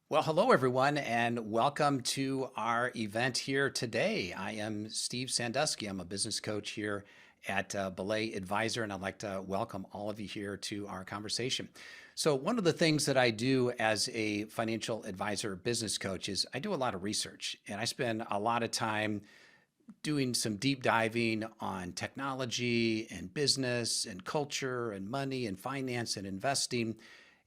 Well, hello everyone, and welcome to our event here today. I am Steve Sanduski. I'm a business coach here at Belay Advisor, and I'd like to welcome all of you here to our conversation. So, one of the things that I do as a financial advisor business coach is I do a lot of research, and I spend a lot of time doing some deep diving on technology and business and culture and money and finance and investing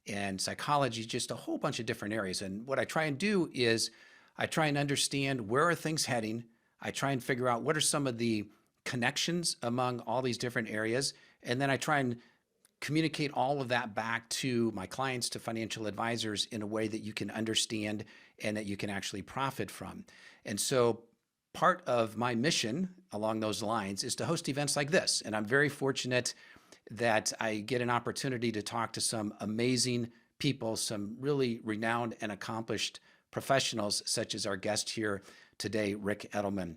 and psychology, just a whole bunch of different areas. And what I try and do is I try and understand where are things heading. I try and figure out what are some of the connections among all these different areas. And then I try and communicate all of that back to my clients, to financial advisors in a way that you can understand and that you can actually profit from. And so part of my mission along those lines is to host events like this. And I'm very fortunate that I get an opportunity to talk to some amazing people, some really renowned and accomplished professionals, such as our guest here today, Ric Edelman.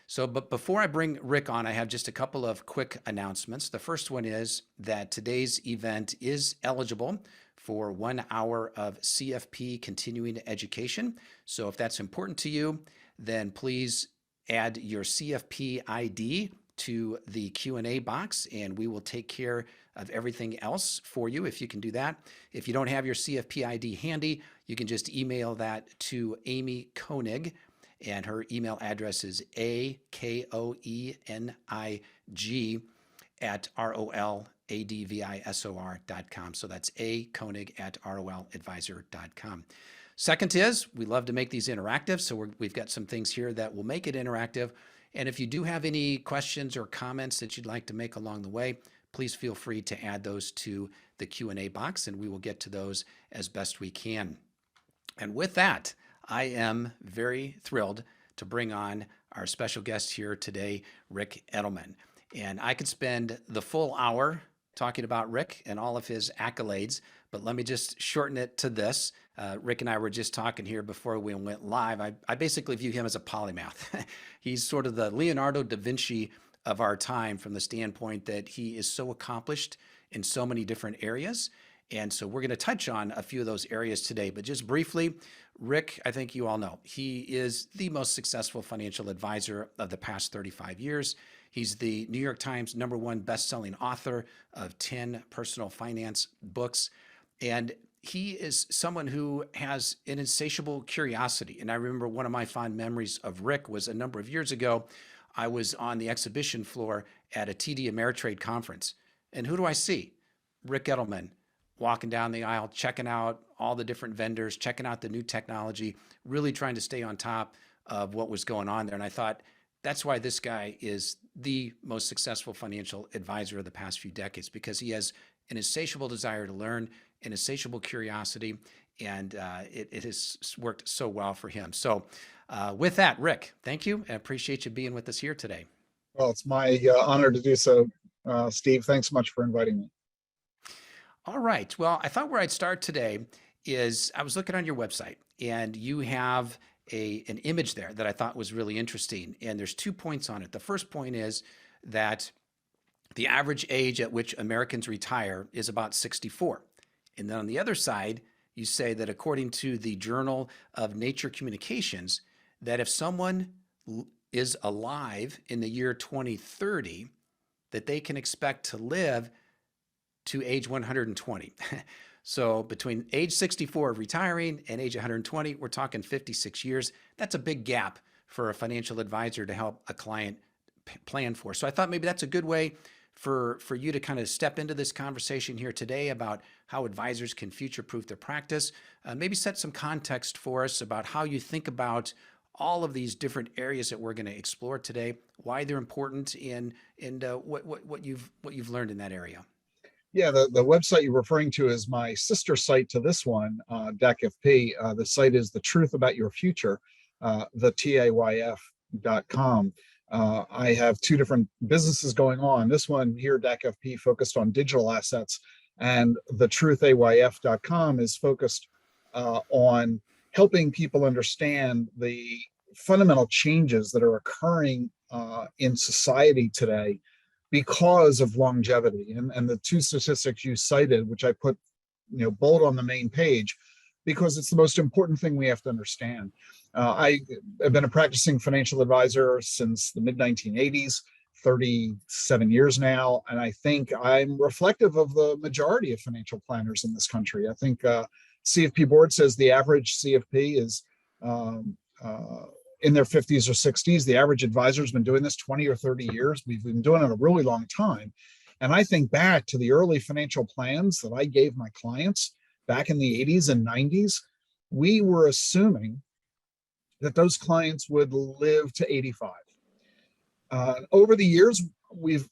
So, but before I bring Ric on, I have just a couple of quick announcements. The first one is that today's event is eligible for 1 hour of CFP continuing education. So if that's important to you, then please add your CFP ID to the Q&A box, and we will take care of everything else for you if you can do that. If you don't have your CFP ID handy, you can just email that to Amy Koenig, and her email address is akoenig at roladvisor.com. So that's akoenig at roladvisor.com. Second is, we love to make these interactive, so we've got some things here that will make it interactive. And if you do have any questions or comments that you'd like to make along the way, please feel free to add those to the Q&A box, and we will get to those as best we can. And with that, I am very thrilled to bring on our special guest here today, Ric Edelman. And I could spend the full hour talking about Ric and all of his accolades, but let me just shorten it to this. Ric and I were just talking here before we went live. I basically view him as a polymath. He's sort of the Leonardo da Vinci of our time from the standpoint that he is so accomplished in so many different areas. And so we're going to touch on a few of those areas today. But just briefly, Ric, I think you all know, he is the most successful financial advisor of the past 35 years. He's the New York Times #1 best-selling author of 10 personal finance books. And he is someone who has an insatiable curiosity. And I remember one of my fond memories of Ric was a number of years ago. I was on the exhibition floor at a TD Ameritrade conference. And who do I see? Ric Edelman walking down the aisle, checking out all the different vendors, checking out the new technology, really trying to stay on top of what was going on there. And I thought, that's why this guy is the most successful financial advisor of the past few decades, because he has an insatiable desire to learn, an insatiable curiosity, and it has worked so well for him. So with that, Ric, thank you. I appreciate you being with us here today. Well, it's my honor to do so, Steve. Thanks so much for inviting me. All right. Well, I thought where I'd start today is I was looking on your website, and you have an image there that I thought was really interesting. And there's 2 points on it. The first point is that the average age at which Americans retire is about 64. And then on the other side, you say that according to the Journal of Nature Communications, that if someone is alive in the year 2030, that they can expect to live to age 120. So between age 64 of retiring and age 120, we're talking 56 years. That's a big gap for a financial advisor to help a client plan for. So I thought maybe that's a good way for you to kind of step into this conversation here today about how advisors can future-proof their practice. Maybe set some context for us about how you think about all of these different areas that we're going to explore today, why they're important, and what you've learned in that area. Yeah, the website you're referring to is my sister site to this one, DACFP. The site is The Truth About Your Future, thetayf.com. I have 2 different businesses going on. This one here, DACFP, focused on digital assets, and thetruthayf.com is focused on helping people understand the fundamental changes that are occurring in society today because of longevity. And the 2 statistics you cited, which I put bold on the main page, because it's the most important thing we have to understand. I have been a practicing financial advisor since the mid 1980s, 37 years now, and I think I'm reflective of the majority of financial planners in this country. I think CFP board says the average CFP is um, in their 50s or 60s. The average advisor has been doing this 20 or 30 years. We've been doing it a really long time. And I think back to the early financial plans that I gave my clients back in the 80s and 90s. We were assuming that those clients would live to 85. Over the years, we've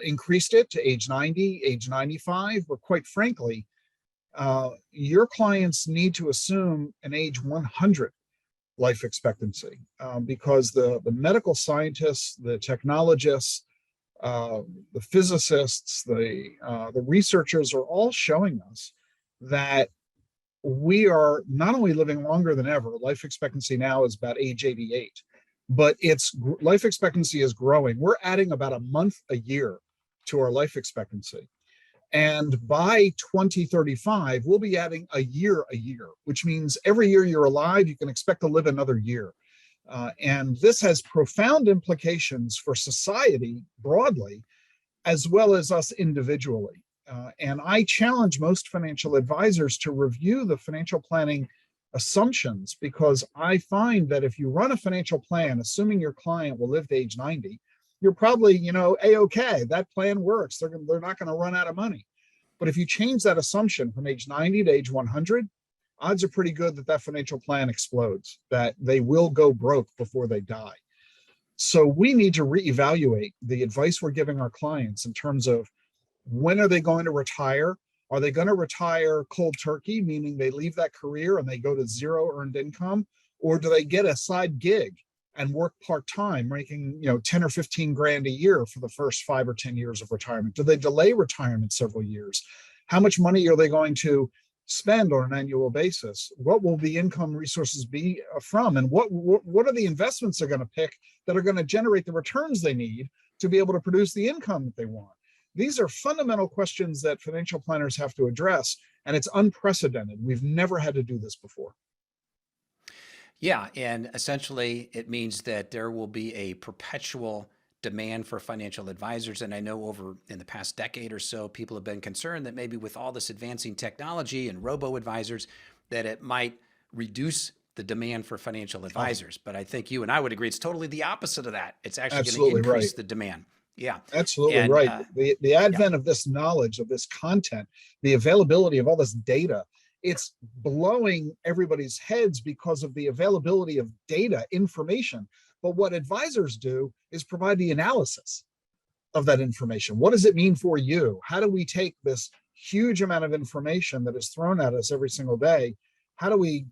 increased it to age 90, age 95, but quite frankly, your clients need to assume an age 100 life expectancy, because the medical scientists, the technologists, the physicists, the researchers are all showing us that we are not only living longer than ever. Life expectancy now is about age 88, but life expectancy is growing. We're adding about a month a year to our life expectancy. And by 2035, we'll be adding a year, which means every year you're alive, you can expect to live another year. And this has profound implications for society broadly, as well as us individually. And I challenge most financial advisors to review the financial planning assumptions, because I find that if you run a financial plan, assuming your client will live to age 90, you're probably, A-okay, that plan works. They're not going to run out of money. But if you change that assumption from age 90 to age 100, odds are pretty good that financial plan explodes, that they will go broke before they die. So we need to reevaluate the advice we're giving our clients in terms of when are they going to retire? Are they going to retire cold turkey, meaning they leave that career and they go to zero earned income? Or do they get a side gig and work part-time, making 10 or 15 grand a year for the first 5 or 10 years of retirement? Do they delay retirement several years? How much money are they going to spend on an annual basis? What will the income resources be from? And what are the investments they're going to pick that are going to generate the returns they need to be able to produce the income that they want? These are fundamental questions that financial planners have to address, and it's unprecedented. We've never had to do this before. Yeah, and essentially it means that there will be a perpetual demand for financial advisors. And I know over in the past decade or so, people have been concerned that maybe with all this advancing technology and robo-advisors, that it might reduce the demand for financial advisors. But I think you and I would agree it's totally the opposite of that. It's actually going to increase the demand. Yeah. Absolutely and, right. The advent of this knowledge, of this content, the availability of all this data, it's blowing everybody's heads because of the availability of data, information. But what advisors do is provide the analysis of that information. What does it mean for you? How do we take this huge amount of information that is thrown at us every single day? How do we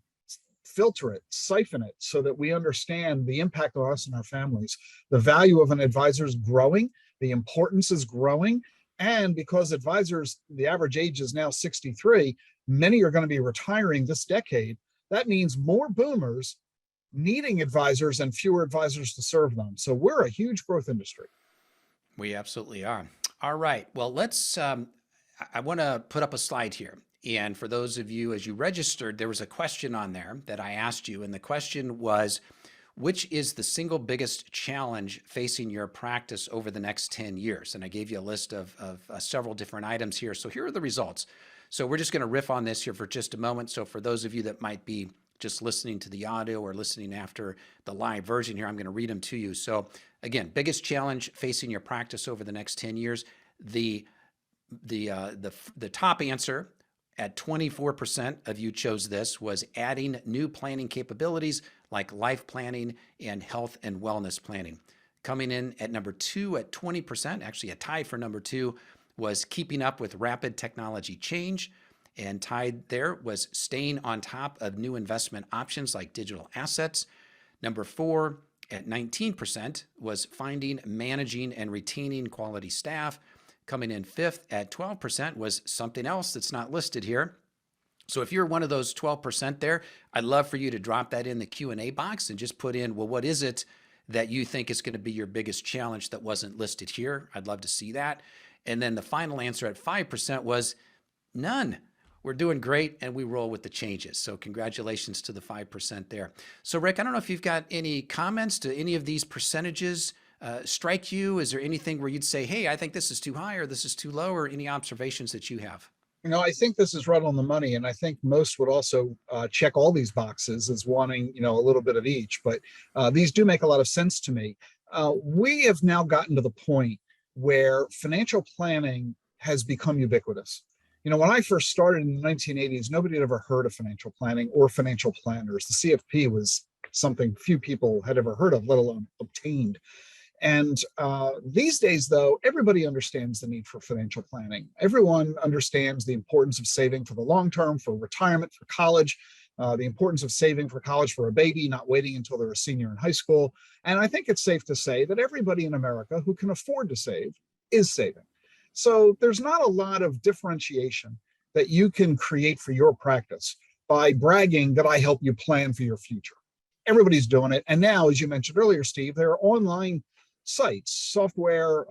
filter it, siphon it, so that we understand the impact on us and our families? The value of an advisor is growing, the importance is growing, and because advisors, the average age is now 63, many are going to be retiring this decade. That means more boomers needing advisors and fewer advisors to serve them. So we're a huge growth industry. We absolutely are. All right. Well, I want to put up a slide here. And for those of you, as you registered, there was a question on there that I asked you. And the question was, which is the single biggest challenge facing your practice over the next 10 years? And I gave you a list of several different items here. So here are the results. So we're just going to riff on this here for just a moment. So for those of you that might be just listening to the audio or listening after the live version here, I'm going to read them to you. So again, biggest challenge facing your practice over the next 10 years. The top answer at 24% of you chose this was adding new planning capabilities like life planning and health and wellness planning. Coming in at number 2 at 20%, actually a tie for number 2, was keeping up with rapid technology change. And tied there was staying on top of new investment options like digital assets. Number 4 at 19% was finding, managing, and retaining quality staff. Coming in 5th at 12% was something else that's not listed here. So if you're one of those 12% there, I'd love for you to drop that in the Q&A box and just put in, well, what is it that you think is going to be your biggest challenge that wasn't listed here? I'd love to see that. And then the final answer at 5% was none. we're doing great and we roll with the changes. So congratulations to the 5% there. So Ric, I don't know if you've got any comments to any of these percentages strike you. Is there anything where you'd say, hey, I think this is too high or this is too low, or any observations that you have? I think this is right on the money, and I think most would also check all these boxes as wanting, a little bit of each. But these do make a lot of sense to me. We have now gotten to the point where financial planning has become ubiquitous. When I first started in the 1980s, nobody had ever heard of financial planning or financial planners. The CFP was something few people had ever heard of, let alone obtained. And these days, though, everybody understands the need for financial planning. Everyone understands the importance of saving for the long term, for retirement, for college, the importance of saving for college for a baby, not waiting until they're a senior in high school. And I think it's safe to say that everybody in America who can afford to save is saving. So there's not a lot of differentiation that you can create for your practice by bragging that I help you plan for your future. Everybody's doing it. And now, as you mentioned earlier, Steve, there are online sites, software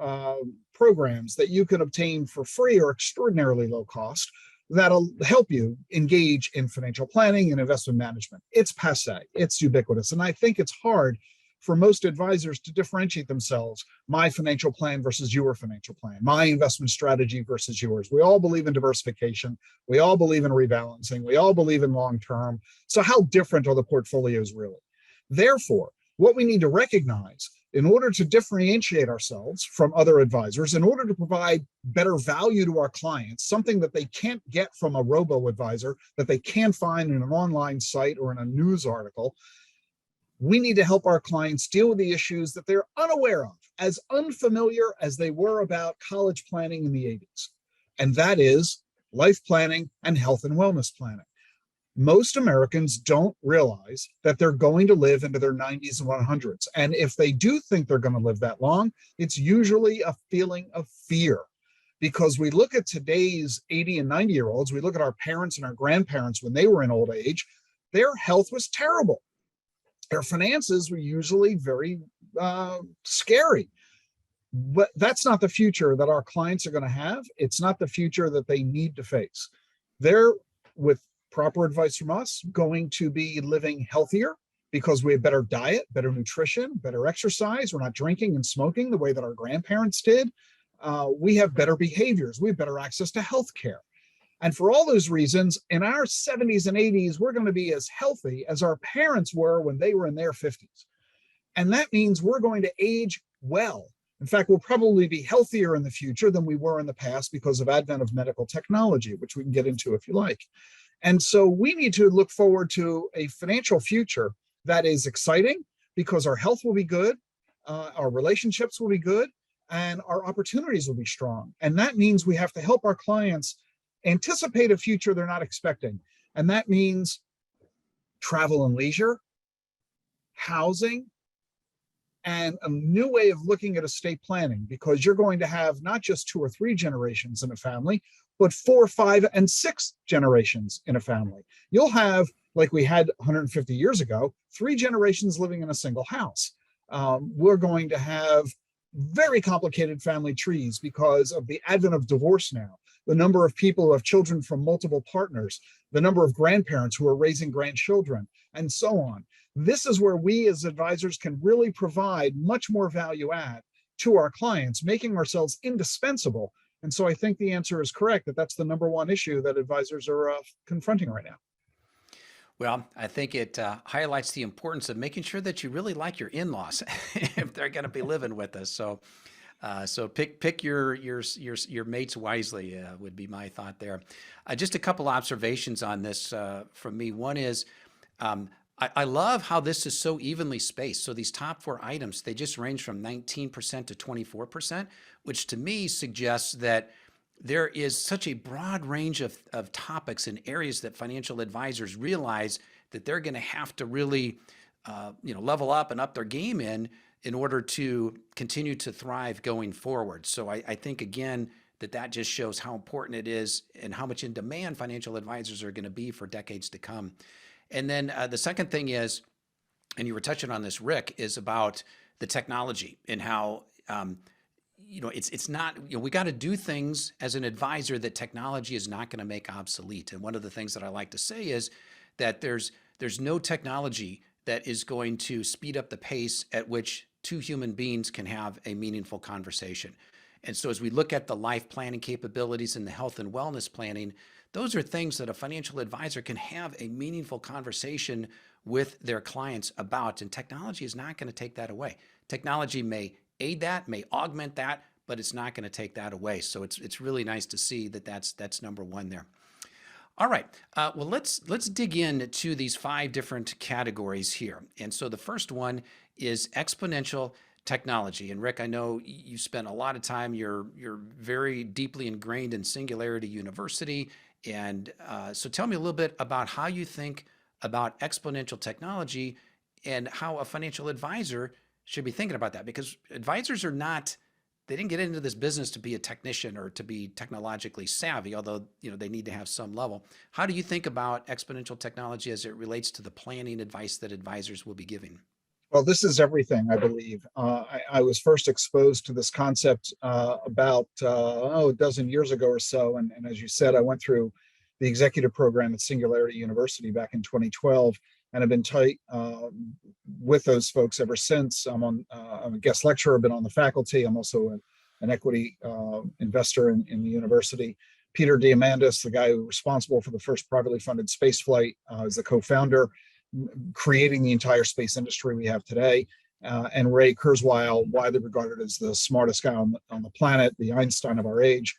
programs that you can obtain for free or extraordinarily low cost that'll help you engage in financial planning and investment management. It's passé, it's ubiquitous. And I think it's hard for most advisors to differentiate themselves, my financial plan versus your financial plan, my investment strategy versus yours. We all believe in diversification. We all believe in rebalancing. We all believe in long-term. So how different are the portfolios really? Therefore, what we need to recognize in order to differentiate ourselves from other advisors, in order to provide better value to our clients, something that they can't get from a robo-advisor, that they can find in an online site or in a news article, we need to help our clients deal with the issues that they're unaware of, as unfamiliar as they were about college planning in the 80s. And that is life planning and health and wellness planning. Most Americans don't realize that they're going to live into their 90s and 100s. And if they do think they're going to live that long, it's usually a feeling of fear. Because we look at today's 80 and 90-year-olds, we look at our parents and our grandparents when they were in old age, their health was terrible. Their finances were usually very scary. But that's not the future that our clients are going to have. It's not the future that they need to face. They're, with proper advice from us, going to be living healthier because we have better diet, better nutrition, better exercise. We're not drinking and smoking the way that our grandparents did. We have better behaviors. We have better access to health care. And for all those reasons, in our 70s and 80s, we're going to be as healthy as our parents were when they were in their 50s. And that means we're going to age well. In fact, we'll probably be healthier in the future than we were in the past because of advent of medical technology, which we can get into if you like. And so we need to look forward to a financial future that is exciting because our health will be good, our relationships will be good, and our opportunities will be strong. And that means we have to help our clients anticipate a future they're not expecting. And that means travel and leisure, housing, and a new way of looking at estate planning, because you're going to have not just 2 or 3 generations in a family, but 4, 5, and 6 generations in a family. You'll have, like we had 150 years ago, 3 generations living in a single house. We're going to have very complicated family trees because of the advent of divorce now, the number of people who have children from multiple partners, the number of grandparents who are raising grandchildren, and so on. This is where we as advisors can really provide much more value add to our clients, making ourselves indispensable. And so I think the answer is correct, that that's the number one issue that advisors are confronting right now. Well, I think it highlights the importance of making sure that you really like your in-laws if they're going to be living with us. So pick your mates wisely would be my thought there. Just a couple observations on this from me. One is I love how this is so evenly spaced. So these top 4 items, they just range from 19% to 24%, which to me suggests that there is such a broad range of topics and areas that financial advisors realize that they're going to have to really level up and up their game in order to continue to thrive going forward. So I think, again, that just shows how important it is and how much in demand financial advisors are going to be for decades to come. And then the second thing is, and you were touching on this, Ric, is about the technology and how it's not, we got to do things as an advisor that technology is not going to make obsolete. And one of the things that I like to say is that there's no technology that is going to speed up the pace at which two human beings can have a meaningful conversation. And so as we look at the life planning capabilities and the health and wellness planning, those are things that a financial advisor can have a meaningful conversation with their clients about. And technology is not going to take that away. Technology may aid that, may augment that, but it's not going to take that away. So it's really nice to see that that's number one there. All right. Well, let's dig into these 5 different categories here. And so the first one is exponential technology. And Ric, I know you spent a lot of time. You're very deeply ingrained in Singularity University, and so tell me a little bit about how you think about exponential technology and how a financial advisor should be thinking about that. Because advisors are not, they didn't get into this business to be a technician or to be technologically savvy, although they need to have some level. How do you think about exponential technology as it relates to the planning advice that advisors will be giving? Well, this is everything, I believe. I was first exposed to this concept about a dozen years ago or so. And as you said, I went through the executive program at Singularity University back in 2012 and have been tight with those folks ever since. I'm a guest lecturer, been on the faculty. I'm also an equity investor in the university. Peter Diamandis, the guy who was responsible for the first privately funded space flight, is the co-founder, creating the entire space industry we have today. And Ray Kurzweil, widely regarded as the smartest guy on the planet, the Einstein of our age,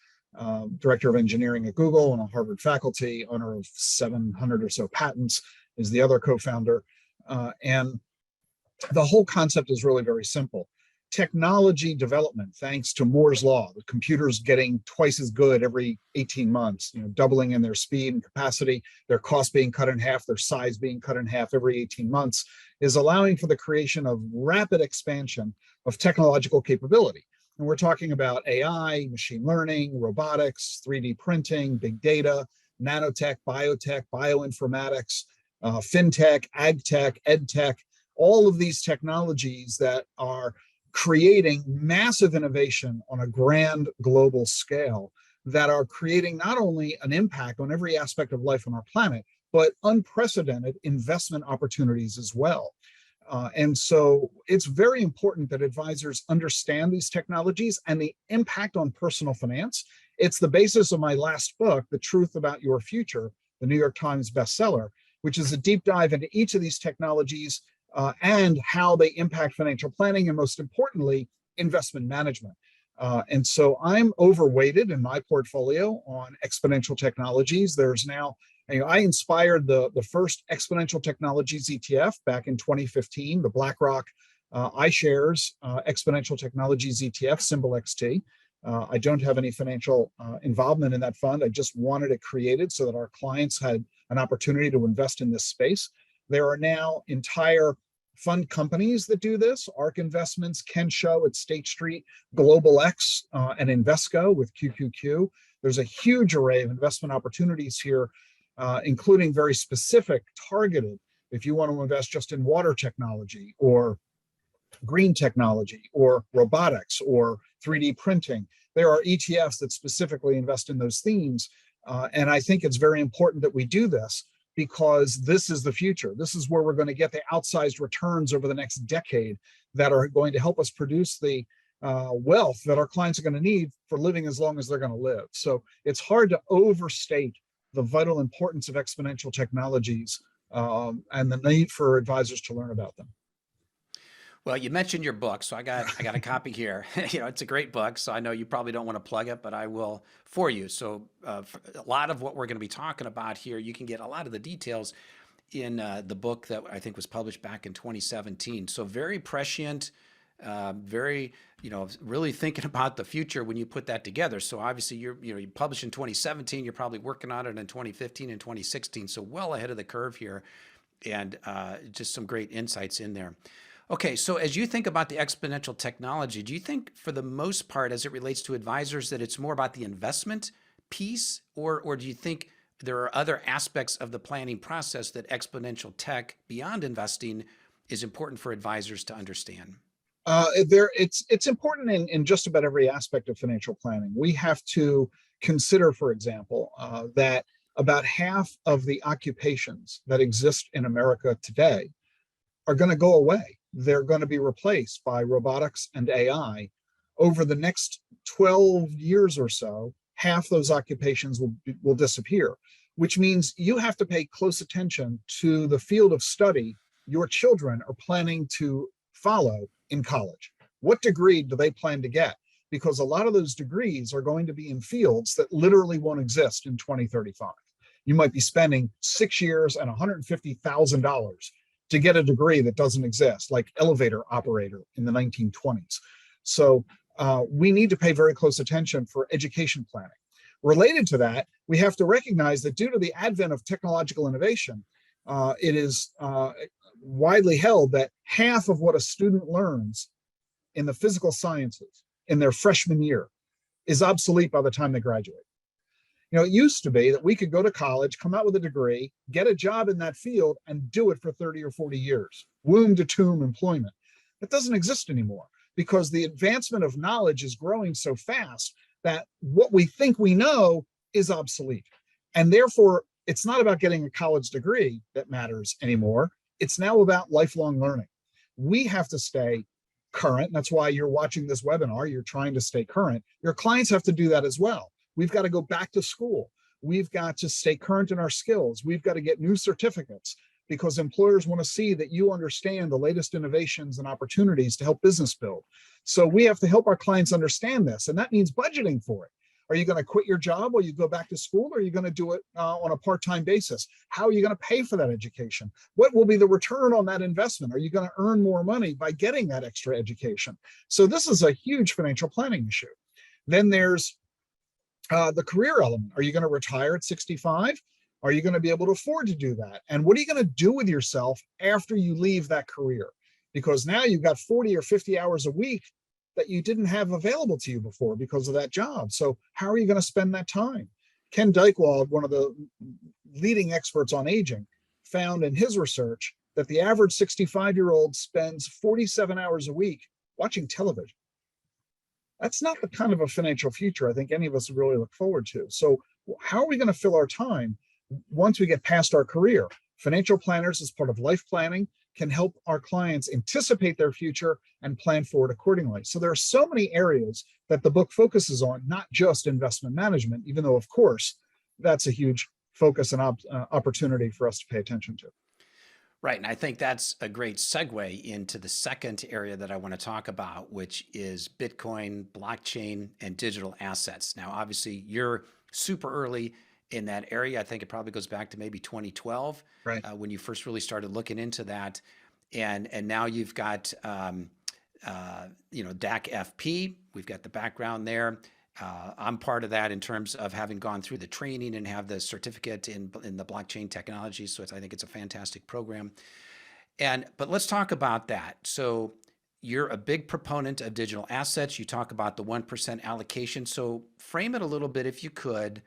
director of engineering at Google and a Harvard faculty, owner of 700 or so patents, is the other co-founder. And the whole concept is really very simple. Technology development, thanks to Moore's law, the computers getting twice as good every 18 months, doubling in their speed and capacity, their cost being cut in half, their size being cut in half every 18 months, is allowing for the creation of rapid expansion of technological capability. And we're talking about AI, machine learning, robotics, 3D printing, big data, nanotech, biotech, bioinformatics, fintech, agtech, edtech, all of these technologies that are creating massive innovation on a grand global scale that are creating not only an impact on every aspect of life on our planet, but unprecedented investment opportunities as well. And so it's very important that advisors understand these technologies and the impact on personal finance. It's the basis of my last book, The Truth About Your Future, the New York Times bestseller, which is a deep dive into each of these technologies and how they impact financial planning and, most importantly, investment management. And so I'm overweighted in my portfolio on exponential technologies. There's now, I inspired the first exponential technologies ETF back in 2015, the BlackRock iShares Exponential Technologies ETF, symbol XT. I don't have any financial involvement in that fund. I just wanted it created so that our clients had an opportunity to invest in this space. There are now entire fund companies that do this: ARK Investments, Kensho at State Street, Global X, and Invesco with QQQ. There's a huge array of investment opportunities here, including very specific, targeted, if you want to invest just in water technology or green technology or robotics or 3D printing. There are ETFs that specifically invest in those themes. And I think it's very important that we do this, because this is the future. This is where we're going to get the outsized returns over the next decade that are going to help us produce the wealth that our clients are going to need for living as long as they're going to live. So it's hard to overstate the vital importance of exponential technologies and the need for advisors to learn about them. Well, you mentioned your book, so I got a copy here. It's a great book, so I know you probably don't want to plug it, but I will for you. So a lot of what we're going to be talking about here, you can get a lot of the details in the book that I think was published back in 2017. So very prescient, very, really thinking about the future when you put that together. So obviously you published in 2017, you're probably working on it in 2015 and 2016. So well ahead of the curve here, and just some great insights in there. Okay, so as you think about the exponential technology, do you think for the most part, as it relates to advisors, that it's more about the investment piece, or do you think there are other aspects of the planning process that exponential tech beyond investing is important for advisors to understand? It's important in just about every aspect of financial planning. We have to consider, for example, that about half of the occupations that exist in America today are going to go away. They're going to be replaced by robotics and AI. Over the next 12 years or so, half those occupations will disappear, which means you have to pay close attention to the field of study your children are planning to follow in college. What degree do they plan to get? Because a lot of those degrees are going to be in fields that literally won't exist in 2035. You might be spending 6 years and $150,000 to get a degree that doesn't exist, like elevator operator in the 1920s. So we need to pay very close attention for education planning. Related to that, we have to recognize that due to the advent of technological innovation, it is widely held that half of what a student learns in the physical sciences in their freshman year is obsolete by the time they graduate. You know, it used to be that we could go to college, come out with a degree, get a job in that field, and do it for 30 or 40 years, womb to tomb employment. That doesn't exist anymore because the advancement of knowledge is growing so fast that what we think we know is obsolete. And therefore, it's not about getting a college degree that matters anymore. It's now about lifelong learning. We have to stay current. That's why you're watching this webinar. You're trying to stay current. Your clients have to do that as well. We've got to go back to school. We've got to stay current in our skills. We've got to get new certificates because employers want to see that you understand the latest innovations and opportunities to help business build. So we have to help our clients understand this, and that means budgeting for it. Are you going to quit your job or you go back to school, or are you going to do it on a part-time basis? How are you going to pay for that education? What will be the return on that investment? Are you going to earn more money by getting that extra education? So this is a huge financial planning issue. Then there's the career element. Are you going to retire at 65? Are you going to be able to afford to do that? And what are you going to do with yourself after you leave that career? Because now you've got 40 or 50 hours a week that you didn't have available to you before because of that job. So how are you going to spend that time? Ken Dykewald, one of the leading experts on aging, found in his research that the average 65-year-old spends 47 hours a week watching television. That's not the kind of a financial future I think any of us really look forward to. So how are we going to fill our time once we get past our career? Financial planners, as part of life planning, can help our clients anticipate their future and plan for it accordingly. So there are so many areas that the book focuses on, not just investment management, even though, of course, that's a huge focus and opportunity for us to pay attention to. Right. And I think that's a great segue into the second area that I want to talk about, which is Bitcoin, blockchain, and digital assets. Now, obviously, you're super early in that area. I think it probably goes back to maybe 2012, right, when you first really started looking into that. And now you've got, DACFP. We've got the background there. I'm part of that in terms of having gone through the training and have the certificate in the blockchain technology. So I think it's a fantastic program. But let's talk about that. So you're a big proponent of digital assets. You talk about the 1% allocation. So frame it a little bit if you could.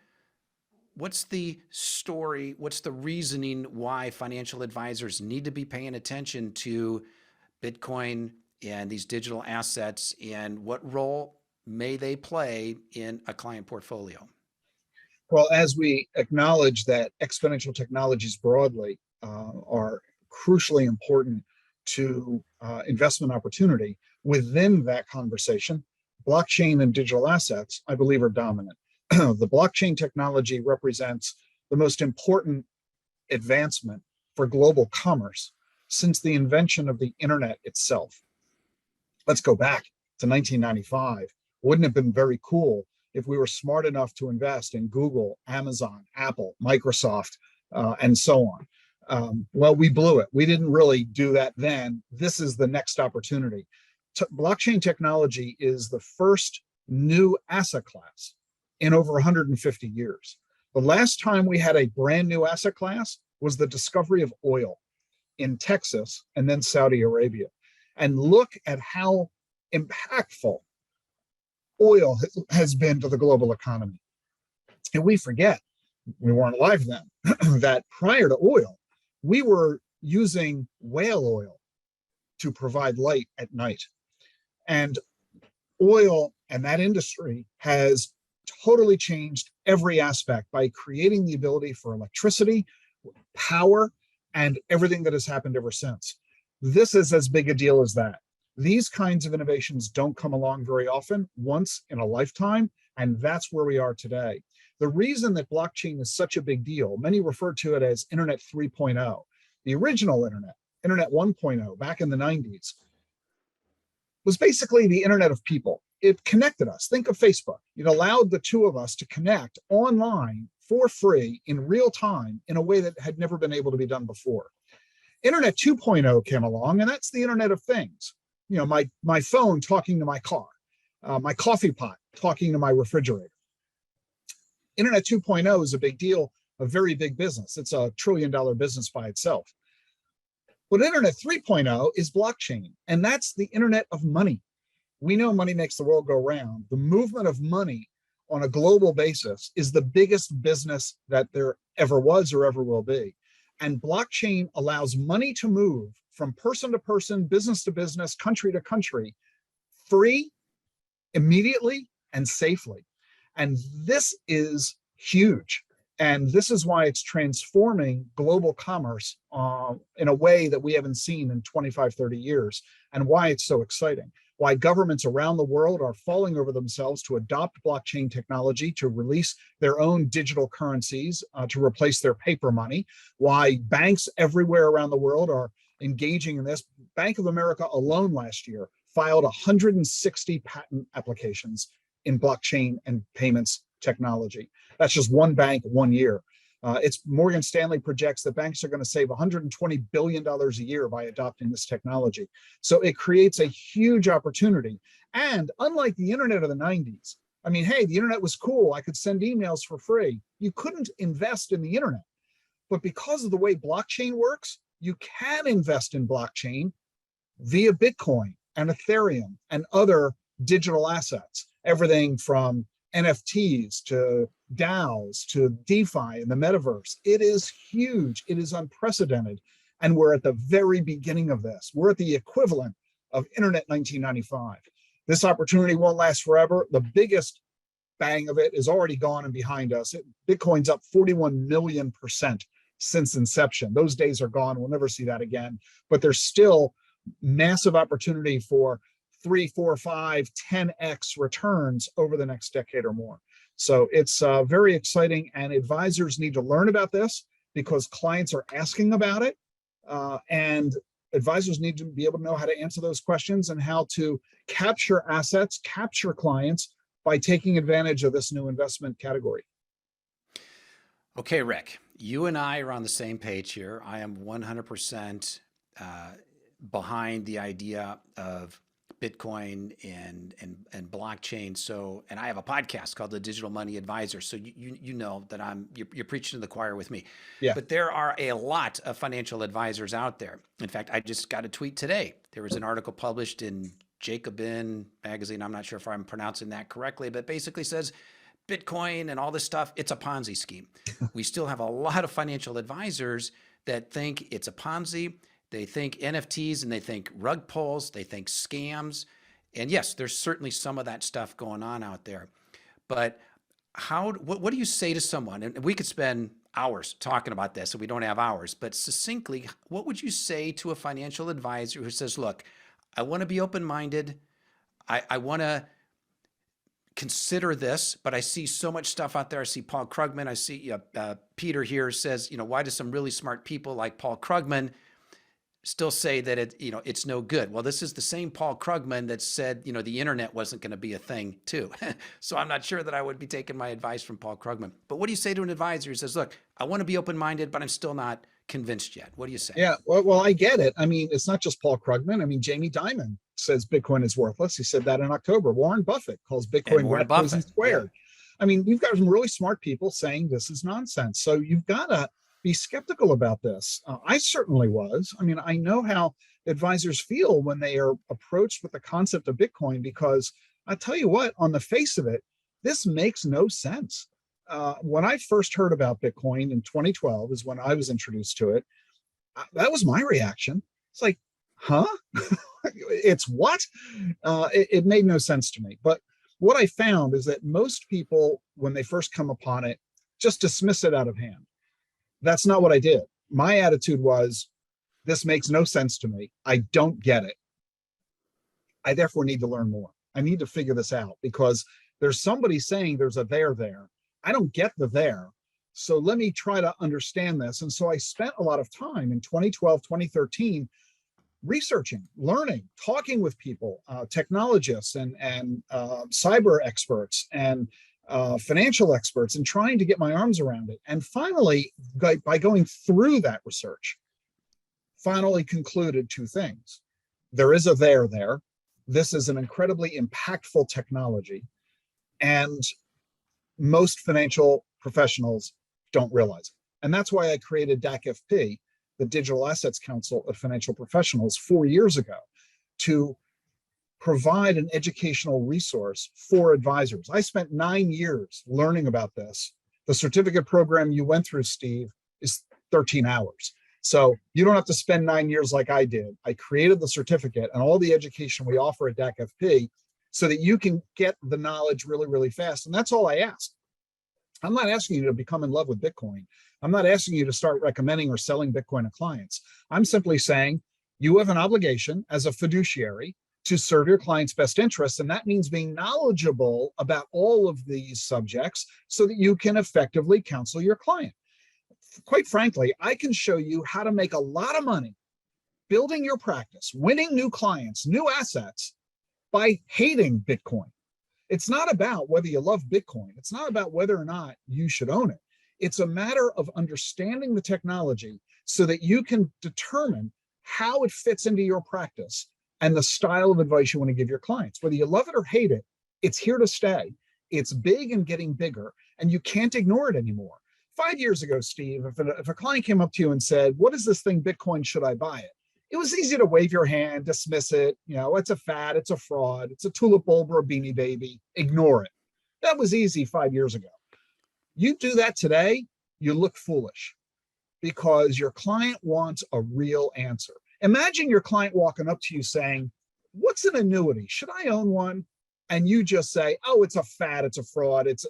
What's the story? What's the reasoning why financial advisors need to be paying attention to Bitcoin and these digital assets, and what role may they play in a client portfolio? Well, as we acknowledge that exponential technologies broadly are crucially important to investment opportunity, within that conversation, blockchain and digital assets, I believe, are dominant. The blockchain technology represents the most important advancement for global commerce since the invention of the internet itself. Let's go back to 1995. Wouldn't it have been very cool if we were smart enough to invest in Google, Amazon, Apple, Microsoft, and so on? Well, we blew it. We didn't really do that then. This is the next opportunity. Blockchain technology is the first new asset class in over 150 years. The last time we had a brand new asset class was the discovery of oil in Texas and then Saudi Arabia. And look at how impactful oil has been to the global economy. And we forget, we weren't alive then, that prior to oil, we were using whale oil to provide light at night. And oil and that industry has totally changed every aspect by creating the ability for electricity, power, and everything that has happened ever since. This is as big a deal as that. These kinds of innovations don't come along very often, once in a lifetime, and that's where we are today. The reason that blockchain is such a big deal, many refer to it as Internet 3.0. The original Internet, Internet 1.0, back in the 90s, was basically the Internet of people. It connected us. Think of Facebook. It allowed the two of us to connect online for free in real time in a way that had never been able to be done before. Internet 2.0 came along, and that's the Internet of Things. You know, my phone talking to my car, my coffee pot talking to my refrigerator. Internet 2.0 is a big deal, a very big business. It's $1 trillion business by itself. But Internet 3.0 is blockchain, and that's the Internet of money. We know money makes the world go round. The movement of money on a global basis is the biggest business that there ever was or ever will be. And blockchain allows money to move from person to person, business to business, country to country, free, immediately, and safely. And this is huge. And this is why it's transforming global commerce in a way that we haven't seen in 25, 30 years, and why it's so exciting. Why governments around the world are falling over themselves to adopt blockchain technology, to release their own digital currencies, to replace their paper money. Why banks everywhere around the world are engaging in this. Bank of America alone last year filed 160 patent applications in blockchain and payments technology. That's just one bank, 1 year. It's Morgan Stanley projects that banks are going to save $120 billion a year by adopting this technology. So it creates a huge opportunity. And unlike the internet of the 90s, I mean, hey, the internet was cool. I could send emails for free. You couldn't invest in the internet. But because of the way blockchain works, you can invest in blockchain via Bitcoin and Ethereum and other digital assets, everything from NFTs to DAOs to DeFi and the metaverse. It is huge. It is unprecedented. And we're at the very beginning of this. We're at the equivalent of Internet 1995. This opportunity won't last forever. The biggest bang of it is already gone and behind us. Bitcoin's up 41 million% since inception. Those days are gone. We'll never see that again. But there's still massive opportunity for 3, 4, 5, 10x returns over the next decade or more. So it's very exciting, and advisors need to learn about this because clients are asking about it, and advisors need to be able to know how to answer those questions and how to capture assets, capture clients by taking advantage of this new investment category. Okay, Ric, you and I are on the same page here. I am 100% behind the idea of Bitcoin and blockchain. So, and I have a podcast called The Digital Money Advisor. So you know that you're preaching to the choir with me. Yeah. But there are a lot of financial advisors out there. In fact, I just got a tweet today. There was an article published in Jacobin magazine. I'm not sure if I'm pronouncing that correctly, but basically says Bitcoin and all this stuff, it's a Ponzi scheme. We still have a lot of financial advisors that think it's a Ponzi. They think NFTs and they think rug pulls, they think scams. And yes, there's certainly some of that stuff going on out there. But what do you say to someone? And we could spend hours talking about this, and we don't have hours, but succinctly, what would you say to a financial advisor who says, look, I want to be open-minded. I want to consider this, but I see so much stuff out there. I see Paul Krugman. I see Peter here says, why do some really smart people like Paul Krugman still say that it's no good? Well, this is the same Paul Krugman that said, the internet wasn't going to be a thing too. So I'm not sure that I would be taking my advice from Paul Krugman. But what do you say to an advisor who says, look, I want to be open-minded, but I'm still not convinced yet? What do you say? Yeah, well, I get it. I mean, it's not just Paul Krugman. I mean, Jamie Dimon says Bitcoin is worthless. He said that in October. Warren Buffett calls Bitcoin wet poison squared. Yeah. I mean, you've got some really smart people saying this is nonsense. So you've got to be skeptical about this. I certainly was. I mean, I know how advisors feel when they are approached with the concept of Bitcoin, because I tell you what, on the face of it, this makes no sense. When I first heard about Bitcoin in 2012 is when I was introduced to it. That was my reaction. It's like, huh? It's what? It made no sense to me. But what I found is that most people, when they first come upon it, just dismiss it out of hand. That's not what I did. My attitude was, this makes no sense to me. I don't get it. I therefore need to learn more. I need to figure this out because there's somebody saying there's a there. I don't get the there. So let me try to understand this. And so I spent a lot of time in 2012, 2013, researching, learning, talking with people, technologists and cyber experts and financial experts, and trying to get my arms around it. And finally, by going through that research, finally concluded two things. There is a there. This is an incredibly impactful technology, and most financial professionals don't realize it. And that's why I created DACFP, the Digital Assets Council of Financial Professionals, 4 years ago, to provide an educational resource for advisors. I spent 9 years learning about this. The certificate program you went through, Steve, is 13 hours. So you don't have to spend 9 years like I did. I created the certificate and all the education we offer at DACFP so that you can get the knowledge really, really fast. And that's all I ask. I'm not asking you to become in love with Bitcoin. I'm not asking you to start recommending or selling Bitcoin to clients. I'm simply saying you have an obligation as a fiduciary to serve your client's best interests. And that means being knowledgeable about all of these subjects so that you can effectively counsel your client. Quite frankly, I can show you how to make a lot of money building your practice, winning new clients, new assets by hating Bitcoin. It's not about whether you love Bitcoin. It's not about whether or not you should own it. It's a matter of understanding the technology so that you can determine how it fits into your practice and the style of advice you want to give your clients. Whether you love it or hate it, it's here to stay. It's big and getting bigger, and you can't ignore it anymore. 5 years ago, Steve, if a client came up to you and said, what is this thing, Bitcoin, should I buy it? It was easy to wave your hand, dismiss it. You know, it's a fad, it's a fraud, it's a tulip bulb or a beanie baby. Ignore it. That was easy 5 years ago. You do that today, you look foolish because your client wants a real answer. Imagine your client walking up to you saying, what's an annuity? Should I own one? And you just say, oh, it's a fad, it's a fraud, it's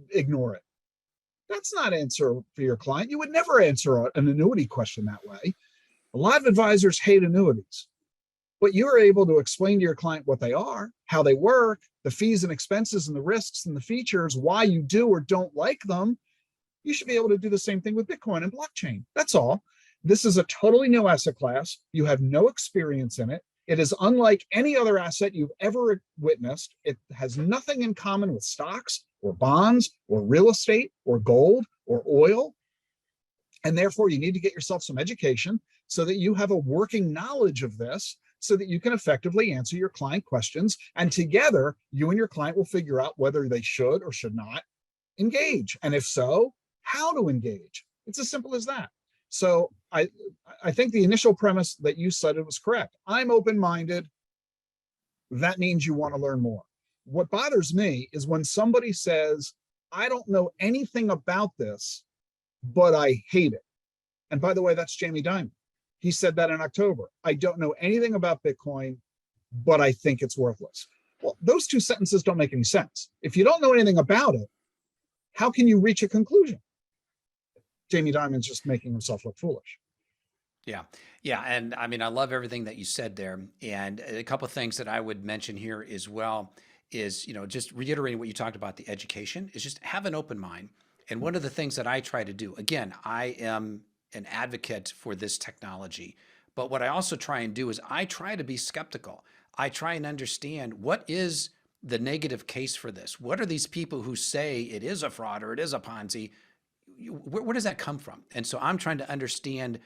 ignore it. That's not answer for your client. You would never answer an annuity question that way. A lot of advisors hate annuities, but you're able to explain to your client what they are, how they work, the fees and expenses and the risks and the features, why you do or don't like them. You should be able to do the same thing with Bitcoin and blockchain. That's all. This is a totally new asset class. You have no experience in it. It is unlike any other asset you've ever witnessed. It has nothing in common with stocks or bonds or real estate or gold or oil. And therefore, you need to get yourself some education so that you have a working knowledge of this so that you can effectively answer your client questions. And together, you and your client will figure out whether they should or should not engage. And if so, how to engage. It's as simple as that. So I think the initial premise that you cited was correct. I'm open-minded. That means you want to learn more. What bothers me is when somebody says, I don't know anything about this, but I hate it. And by the way, that's Jamie Dimon. He said that in October. I don't know anything about Bitcoin, but I think it's worthless. Well, those two sentences don't make any sense. If you don't know anything about it, how can you reach a conclusion? Jamie Dimon's just making himself look foolish. Yeah. Yeah. And I mean, I love everything that you said there. And a couple of things that I would mention here as well is, just reiterating what you talked about, the education is just have an open mind. And one of the things that I try to do, again, I am an advocate for this technology, but what I also try and do is I try to be skeptical. I try and understand what is the negative case for this. What are these people who say it is a fraud or it is a Ponzi? Where does that come from? And so I'm trying to understand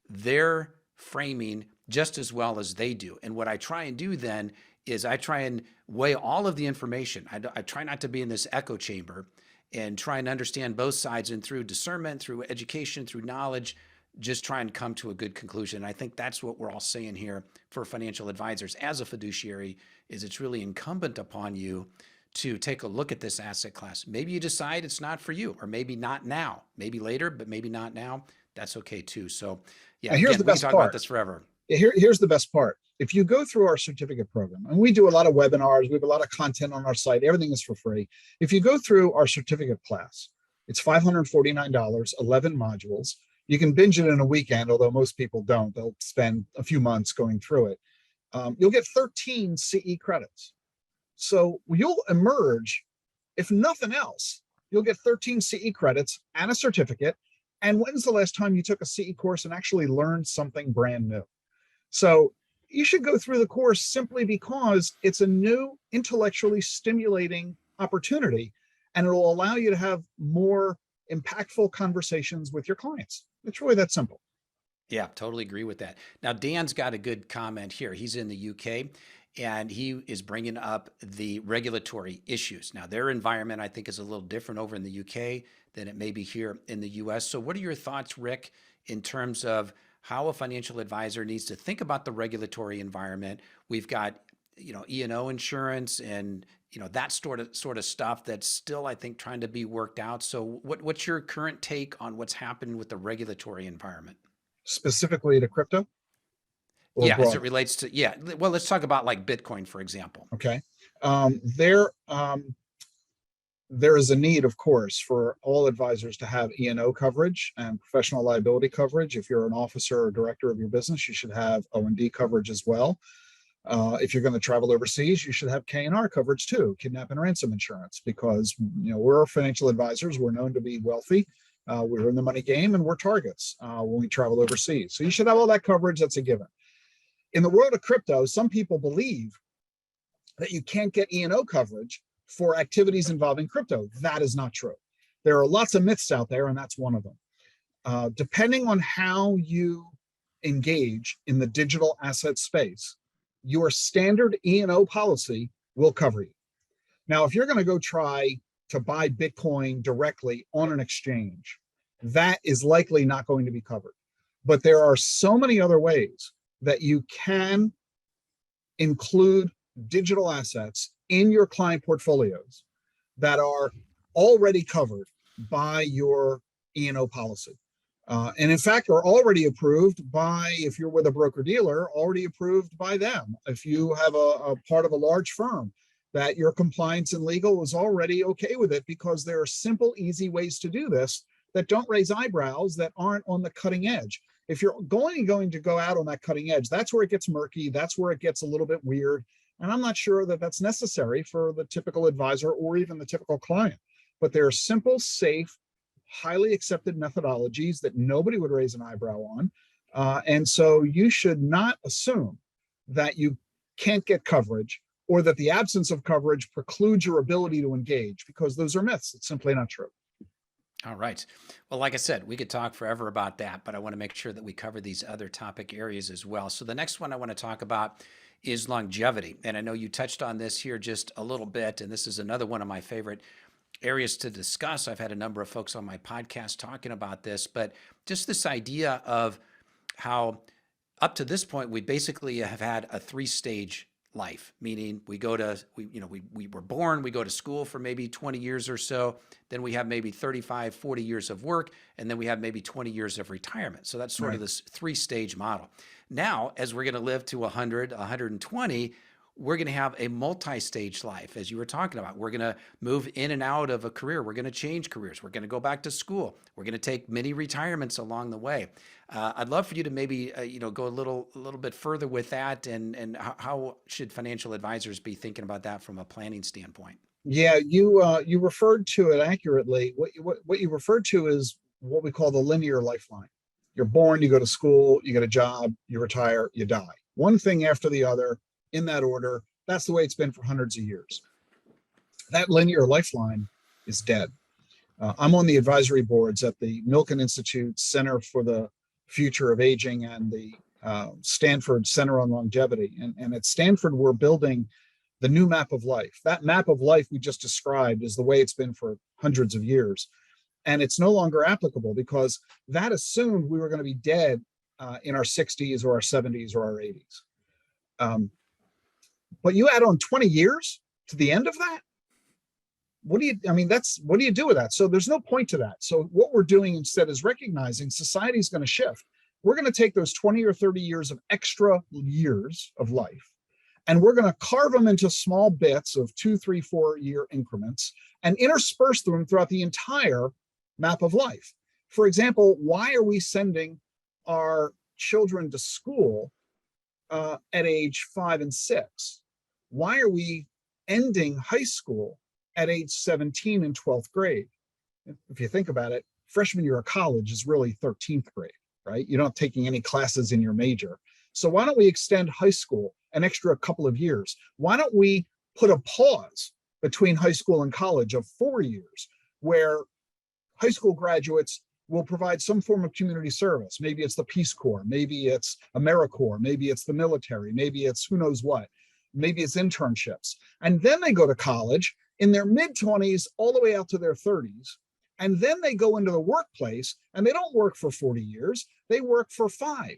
their framing just as well as they do. And what I try and do then is I try and weigh all of the information. I try not to be in this echo chamber and try and understand both sides, and through discernment, through education, through knowledge, just try and come to a good conclusion. I think that's what we're all saying here for financial advisors as a fiduciary, is it's really incumbent upon you to take a look at this asset class. Maybe you decide it's not for you, or maybe not now, maybe later, but maybe not now. That's okay too. So yeah, Now, here's again, the we can best talk part. about this forever. Here's the best part. If you go through our certificate program, and we do a lot of webinars, we have a lot of content on our site, everything is for free. If you go through our certificate class, it's $549, 11 modules. You can binge it in a weekend, although most people don't. They'll spend a few months going through it. You'll get 13 CE credits. So you'll emerge, if nothing else, you'll get 13 CE credits and a certificate. And when's the last time you took a CE course and actually learned something brand new? So you should go through the course simply because it's a new intellectually stimulating opportunity, and it will allow you to have more impactful conversations with your clients. It's really that simple. Yeah, totally agree with that. Now, Dan's got a good comment here. He's in the UK and he is bringing up the regulatory issues. Now, their environment, I think, is a little different over in the UK than it may be here in the US. So what are your thoughts, Ric, in terms of how a financial advisor needs to think about the regulatory environment? We've got, E&O insurance and, that sort of stuff that's still, I think, trying to be worked out. So what's your current take on what's happening with the regulatory environment? Specifically to crypto? Or Yeah, as it broadly? relates to, yeah. Well, let's talk about like Bitcoin, for example. Okay. There is a need, of course, for all advisors to have E&O coverage and professional liability coverage. If you're an officer or director of your business, you should have O&D coverage as well. If you're going to travel overseas, you should have K&R coverage too, kidnap and ransom insurance, because we're financial advisors. We're known to be wealthy. We're in the money game, and we're targets when we travel overseas. So you should have all that coverage. That's a given. In the world of crypto, some people believe that you can't get E&O coverage for activities involving crypto. That is not true. There are lots of myths out there, and that's one of them. Depending on how you engage in the digital asset space, your standard E&O policy will cover you. Now, if you're going to go try to buy Bitcoin directly on an exchange, that is likely not going to be covered. But there are so many other ways that you can include digital assets in your client portfolios that are already covered by your E&O policy. And in fact, are already approved by, if you're with a broker dealer, already approved by them. If you have a part of a large firm, that your compliance and legal is already okay with it, because there are simple, easy ways to do this that don't raise eyebrows, that aren't on the cutting edge. If you're going to go out on that cutting edge, that's where it gets murky. That's where it gets a little bit weird. And I'm not sure that that's necessary for the typical advisor or even the typical client. But there are simple, safe, highly accepted methodologies that nobody would raise an eyebrow on. And so you should not assume that you can't get coverage, or that the absence of coverage precludes your ability to engage, because those are myths. It's simply not true. All right. Well, like I said, we could talk forever about that, but I want to make sure that we cover these other topic areas as well. So the next one I want to talk about is longevity. And I know you touched on this here just a little bit, and this is another one of my favorite areas to discuss. I've had a number of folks on my podcast talking about this, but just this idea of how up to this point, we basically have had a three-stage life, meaning we were born, we go to school for maybe 20 years or so, then we have maybe 35, 40 years of work, and then we have maybe 20 years of retirement. So that's sort of this three-stage model. Now, as we're going to live to 100, 120, we're going to have a multi-stage life, as you were talking about. We're going to move in and out of a career. We're going to change careers. We're going to go back to school. We're going to take many retirements along the way. I'd love for you to maybe go a little bit further with that, and how should financial advisors be thinking about that from a planning standpoint? Yeah, you referred to it accurately. What you referred to is what we call the linear lifeline. You're born, you go to school, you get a job, you retire, you die. One thing after the other, in that order. That's the way it's been for hundreds of years. That linear lifeline is dead. I'm on the advisory boards at the Milken Institute Center for the Future of Aging and the Stanford Center on Longevity. And at Stanford, we're building the new map of life. That map of life we just described is the way it's been for hundreds of years. And it's no longer applicable, because that assumed we were going to be dead in our 60s or our 70s or our 80s. But you add on 20 years to the end of that? What do you do with that? So there's no point to that. So what we're doing instead is recognizing society is going to shift. we're going to take those 20 or 30 years of extra years of life, and we're going to carve them into small bits of 2, 3, 4 year increments and intersperse them throughout the entire map of life. For example, why are we sending our children to school at age 5 and 6? Why are we ending high school at age 17 in 12th grade? If you think about it, freshman year of college is really 13th grade, right? You're not taking any classes in your major. So why don't we extend high school an extra couple of years? Why don't we put a pause between high school and college of 4 years where high school graduates will provide some form of community service? Maybe it's the Peace Corps, maybe it's AmeriCorps, maybe it's the military, maybe it's who knows what, maybe it's internships. And then they go to college in their mid-20s all the way out to their 30s. And then they go into the workplace and they don't work for 40 years, they work for 5.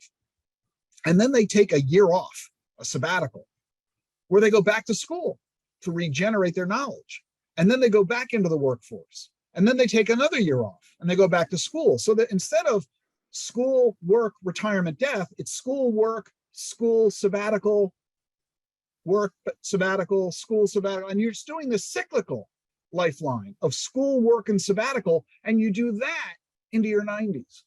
And then they take a year off, a sabbatical, where they go back to school to regenerate their knowledge. And then they go back into the workforce. And then they take another year off and they go back to school. So that instead of school, work, retirement, death, it's school, work, school, sabbatical, work, sabbatical, school, sabbatical. And you're just doing this cyclical lifeline of school, work, and sabbatical. And you do that into your 90s.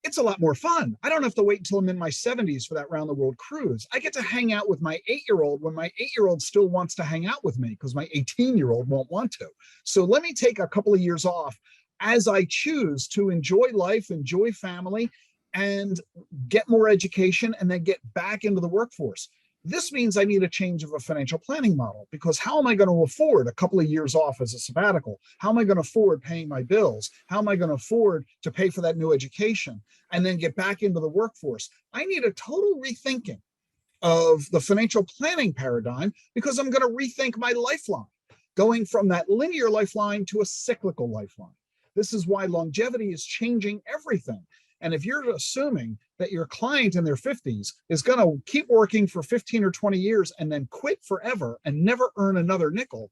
It's a lot more fun. I don't have to wait until I'm in my 70s for that round the world cruise. I get to hang out with my 8-year-old when my 8-year-old still wants to hang out with me because my 18-year-old won't want to. So let me take a couple of years off as I choose to enjoy life, enjoy family, and get more education, and then get back into the workforce. This means I need a change of a financial planning model, because how am I going to afford a couple of years off as a sabbatical? How am I going to afford paying my bills? How am I going to afford to pay for that new education and then get back into the workforce? I need a total rethinking of the financial planning paradigm, because I'm going to rethink my lifeline, going from that linear lifeline to a cyclical lifeline. This is why longevity is changing everything. And if you're assuming that your client in their 50s is going to keep working for 15 or 20 years and then quit forever and never earn another nickel,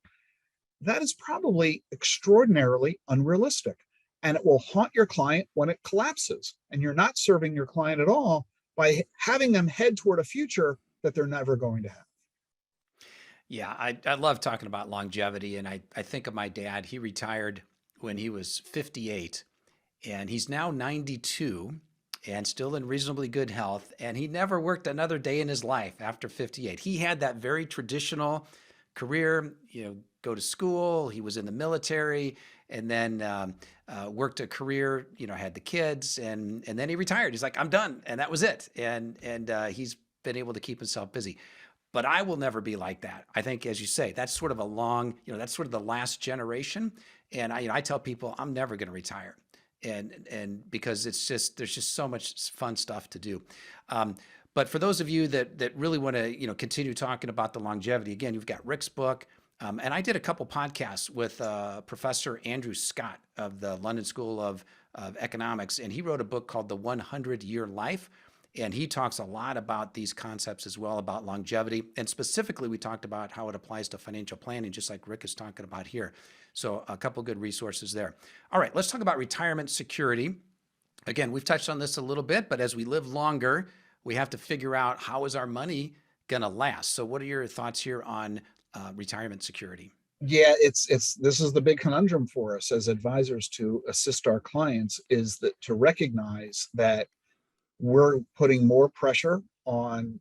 that is probably extraordinarily unrealistic. And it will haunt your client when it collapses. And you're not serving your client at all by having them head toward a future that they're never going to have. Yeah, I love talking about longevity. And I think of my dad. He retired when he was 58. And he's now 92 and still in reasonably good health. And he never worked another day in his life after 58. He had that very traditional career, go to school. He was in the military, and then worked a career, had the kids, and then he retired. He's like, I'm done. And that was it. And he's been able to keep himself busy. But I will never be like that. I think, as you say, that's sort of a long, that's sort of the last generation. And I tell people I'm never going to retire. And because there's just so much fun stuff to do. But for those of you that really want to, continue talking about the longevity, again, you've got Ric's book. And I did a couple podcasts with Professor Andrew Scott of the London School of Economics. And he wrote a book called The 100-Year Life. And he talks a lot about these concepts as well, about longevity. And specifically, we talked about how it applies to financial planning, just like Ric is talking about here. So a couple good resources there. All right, let's talk about retirement security. Again, we've touched on this a little bit, but as we live longer, we have to figure out, how is our money going to last? So what are your thoughts here on retirement security? Yeah, this is the big conundrum for us as advisors to assist our clients, is that to recognize that we're putting more pressure on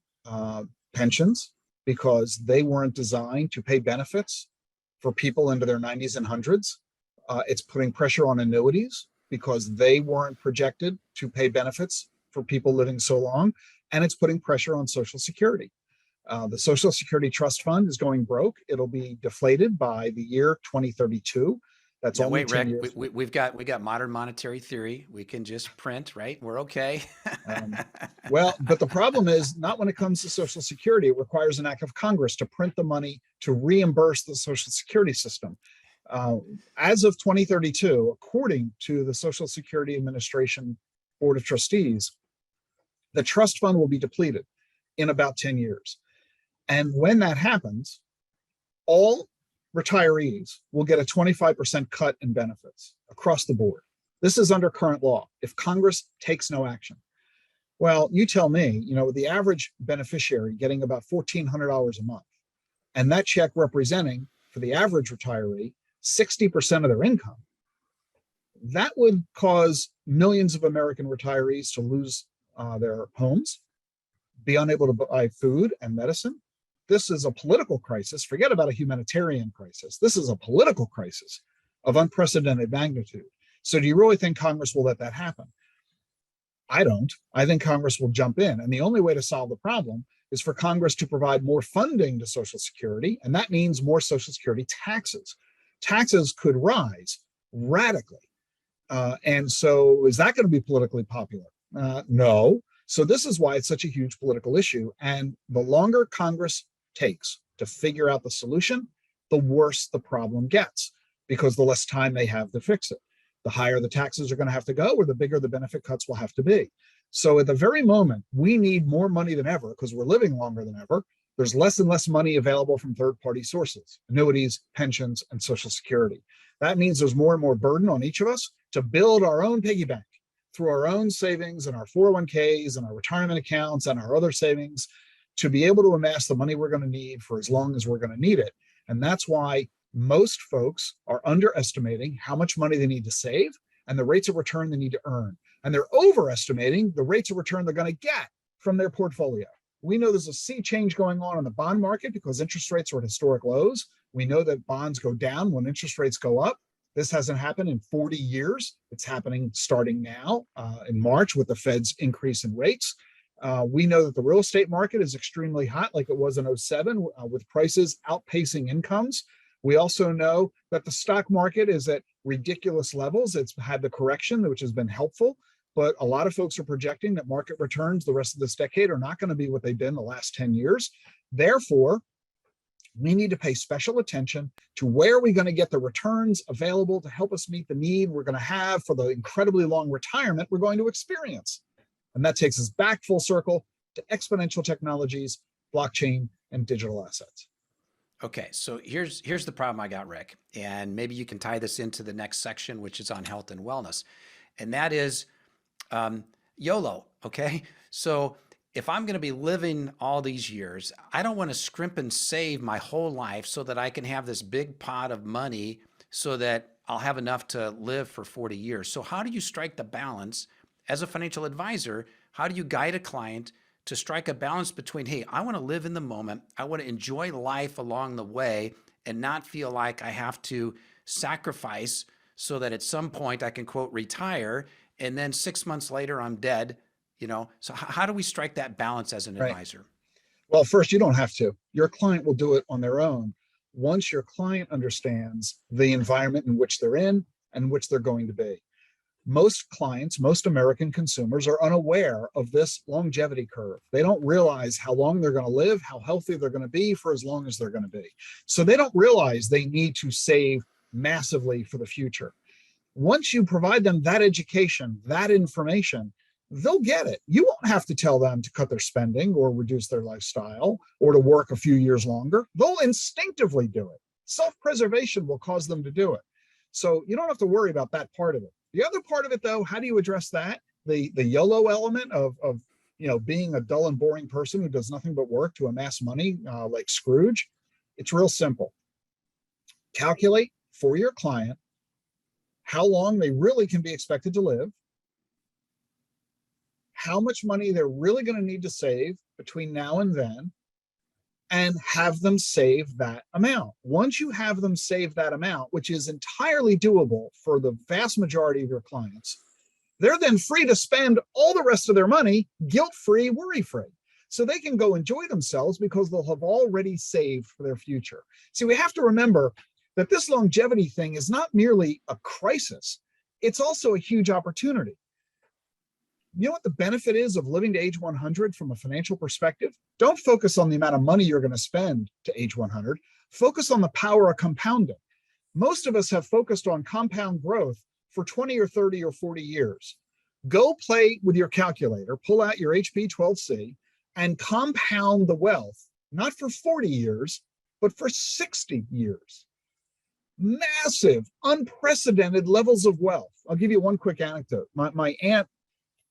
pensions because they weren't designed to pay benefits for people into their 90s and 100s. It's putting pressure on annuities because they weren't projected to pay benefits for people living so long. And it's putting pressure on Social Security. The Social Security Trust Fund is going broke. It'll be deflated by the year 2032. That's Now, only wait, 10 Ric, years. we got modern monetary theory. We can just print, right? We're okay. Well, but the problem is not when it comes to Social Security. It requires an act of Congress to print the money to reimburse the Social Security system. As of 2032, according to the Social Security Administration Board of Trustees, the trust fund will be depleted in about 10 years. And when that happens, all retirees will get a 25% cut in benefits across the board. This is under current law if Congress takes no action. Well, you tell me, the average beneficiary getting about $1,400 a month, and that check representing for the average retiree 60% of their income, that would cause millions of American retirees to lose their homes, be unable to buy food and medicine. This is a political crisis. Forget about a humanitarian crisis. This is a political crisis of unprecedented magnitude. So do you really think Congress will let that happen? I don't. I think Congress will jump in. And the only way to solve the problem is for Congress to provide more funding to Social Security. And that means more Social Security taxes. Taxes could rise radically. And so is that going to be politically popular? No. So this is why it's such a huge political issue. And the longer Congress takes to figure out the solution, the worse the problem gets, because the less time they have to fix it. The higher the taxes are going to have to go, or the bigger the benefit cuts will have to be. So at the very moment, we need more money than ever because we're living longer than ever. There's less and less money available from third-party sources, annuities, pensions, and Social Security. That means there's more and more burden on each of us to build our own piggy bank through our own savings and our 401ks and our retirement accounts and our other savings to be able to amass the money we're going to need for as long as we're going to need it. And that's why most folks are underestimating how much money they need to save and the rates of return they need to earn. And they're overestimating the rates of return they're going to get from their portfolio. We know there's a sea change going on in the bond market because interest rates are at historic lows. We know that bonds go down when interest rates go up. This hasn't happened in 40 years. It's happening starting now in March with the Fed's increase in rates. We know that the real estate market is extremely hot like it was in 2007 with prices outpacing incomes. We also know that the stock market is at ridiculous levels. It's had the correction, which has been helpful, but a lot of folks are projecting that market returns the rest of this decade are not going to be what they've been the last 10 years. Therefore, we need to pay special attention to where are we going to get the returns available to help us meet the need we're going to have for the incredibly long retirement we're going to experience. And that takes us back full circle to exponential technologies, blockchain, and digital assets. Okay, so here's the problem I got, Ric, and maybe you can tie this into the next section, which is on health and wellness, and that is YOLO. Okay, so if I'm going to be living all these years, I don't want to scrimp and save my whole life so that I can have this big pot of money so that I'll have enough to live for 40 years. So how do you strike the balance as a financial advisor? How do you guide a client to strike a balance between, hey, I want to live in the moment, I want to enjoy life along the way and not feel like I have to sacrifice so that at some point I can, quote, retire, and then 6 months later I'm dead, So how do we strike that balance as an advisor? Well, first, you don't have to. Your client will do it on their own once your client understands the environment in which they're in and which they're going to be. Most clients, most American consumers are unaware of this longevity curve. They don't realize how long they're going to live, how healthy they're going to be for as long as they're going to be. So they don't realize they need to save massively for the future. Once you provide them that education, that information, they'll get it. You won't have to tell them to cut their spending or reduce their lifestyle or to work a few years longer. They'll instinctively do it. Self-preservation will cause them to do it. So you don't have to worry about that part of it. The other part of it, though, how do you address that? The YOLO element of being a dull and boring person who does nothing but work to amass money like Scrooge. It's real simple. Calculate for your client how long they really can be expected to live, how much money they're really going to need to save between now and then, and have them save that amount. Once you have them save that amount, which is entirely doable for the vast majority of your clients, they're then free to spend all the rest of their money guilt-free, worry-free. So they can go enjoy themselves because they'll have already saved for their future. See, we have to remember that this longevity thing is not merely a crisis, it's also a huge opportunity. You know what the benefit is of living to age 100 from a financial perspective? Don't focus on the amount of money you're going to spend to age 100. Focus on the power of compounding. Most of us have focused on compound growth for 20 or 30 or 40 years. Go play with your calculator, pull out your HP 12C, and compound the wealth, not for 40 years, but for 60 years. Massive, unprecedented levels of wealth. I'll give you one quick anecdote. My aunt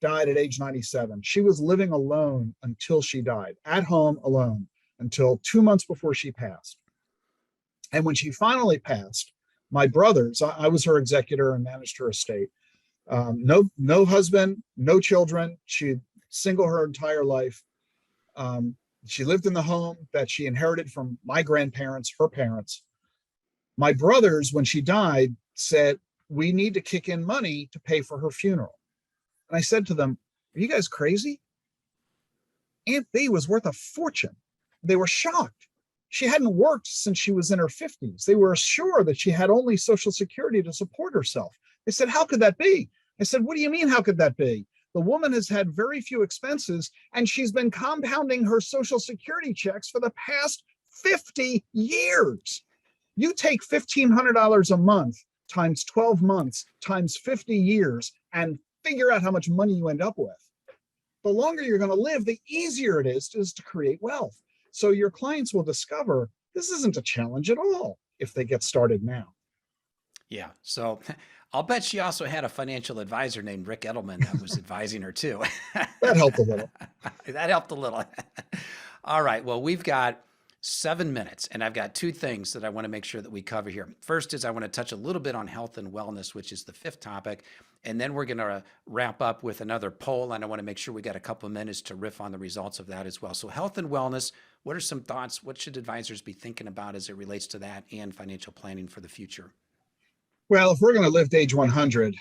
died at age 97. She was living alone until she died, at home alone, until 2 months before she passed. And when she finally passed, my brothers, I was her executor and managed her estate. No husband, no children. She single her entire life. She lived in the home that she inherited from my grandparents, her parents. My brothers, when she died, said, we need to kick in money to pay for her funeral. And I said to them, are you guys crazy? Aunt B was worth a fortune. They were shocked. She hadn't worked since she was in her 50s. They were sure that she had only Social Security to support herself. They said, how could that be? I said, what do you mean, how could that be? The woman has had very few expenses, and she's been compounding her Social Security checks for the past 50 years. You take $1,500 a month times 12 months times 50 years and figure out how much money you end up with. The longer you're going to live, the easier it is to create wealth. So your clients will discover this isn't a challenge at all if they get started now. Yeah. So I'll bet she also had a financial advisor named Ric Edelman that was advising her too. That helped a little. That helped a little. All right. Well, we've got 7 minutes, and I've got two things that I want to make sure that we cover here. First is I want to touch a little bit on health and wellness, which is the fifth topic. And then we're going to wrap up with another poll, and I want to make sure we got a couple of minutes to riff on the results of that as well. So health and wellness, what are some thoughts? What should advisors be thinking about as it relates to that and financial planning for the future? Well, if we're going to live to age 100,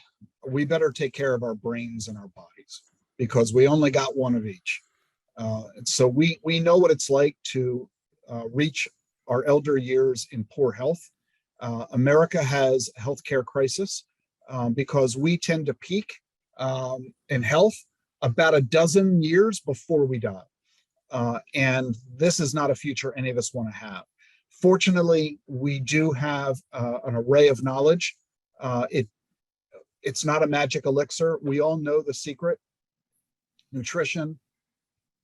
we better take care of our brains and our bodies because we only got one of each. So we know what it's like to reach our elder years in poor health. America has a healthcare crisis because we tend to peak in health about a dozen years before we die. And this is not a future any of us want to have. Fortunately, we do have an array of knowledge. It's not a magic elixir. We all know the secret: nutrition,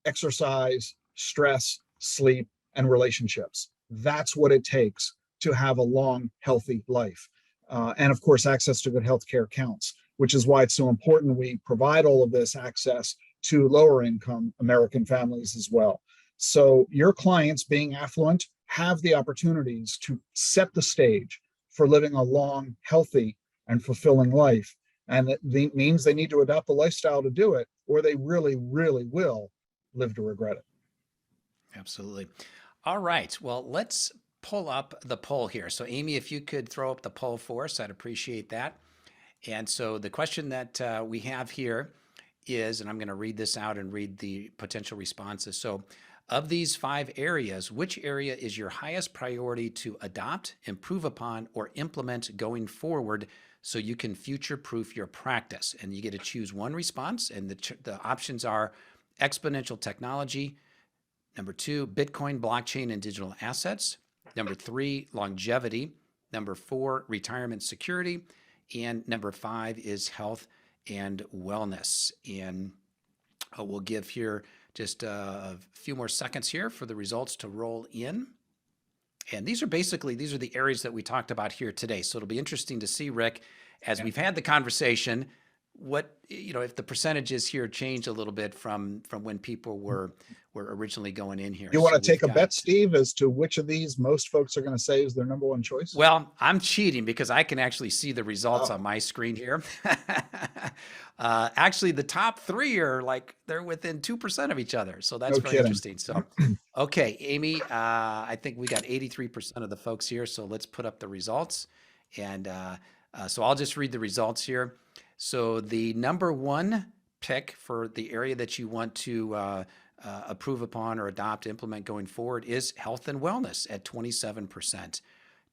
exercise, stress, sleep, and relationships. That's what it takes to have a long, healthy life. And of course, access to good healthcare counts, which is why it's so important we provide all of this access to lower income American families as well. So your clients, being affluent, have the opportunities to set the stage for living a long, healthy, and fulfilling life. And it means they need to adopt the lifestyle to do it, or they really, really will live to regret it. Absolutely. All right. Well, let's pull up the poll here. So Amy, if you could throw up the poll for us, I'd appreciate that. And so the question that we have here is, and I'm going to read this out and read the potential responses. So of these 5 areas, which area is your highest priority to adopt, improve upon, or implement going forward so you can future-proof your practice? And you get to choose one response, and the options are exponential technology, number 2, Bitcoin, blockchain, and digital assets, number 3, longevity, number 4, retirement security, and number 5 is health and wellness. And we'll give here just a few more seconds here for the results to roll in. And these are the areas that we talked about here today. So it'll be interesting to see, Rick, as we've had the conversation, what, if the percentages here change a little bit from when people were originally going in here. You want to take a bet, Steve, as to which of these most folks are going to say is their number one choice? Well, I'm cheating because I can actually see the results on my screen here. Actually, the top 3 are they're within 2% of each other. So that's very interesting. So, okay, Amy, I think we got 83% of the folks here. So let's put up the results. And so I'll just read the results here. So the number 1 pick for the area that you want to approve upon or adopt, implement going forward is health and wellness at 27%.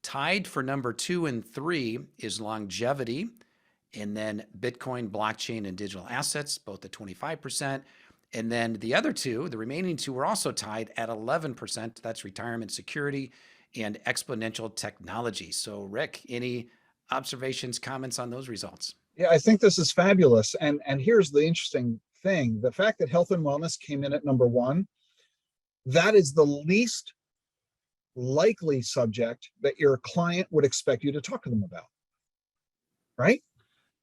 Tied for number 2 and 3 is longevity, and then Bitcoin, blockchain, and digital assets, both at 25%. And then the other 2, the remaining 2, are also tied at 11%. That's retirement security and exponential technology. So Rick, any observations, comments on those results? Yeah, I think this is fabulous. And here's the interesting thing. The fact that health and wellness came in at number 1, that is the least likely subject that your client would expect you to talk to them about, right?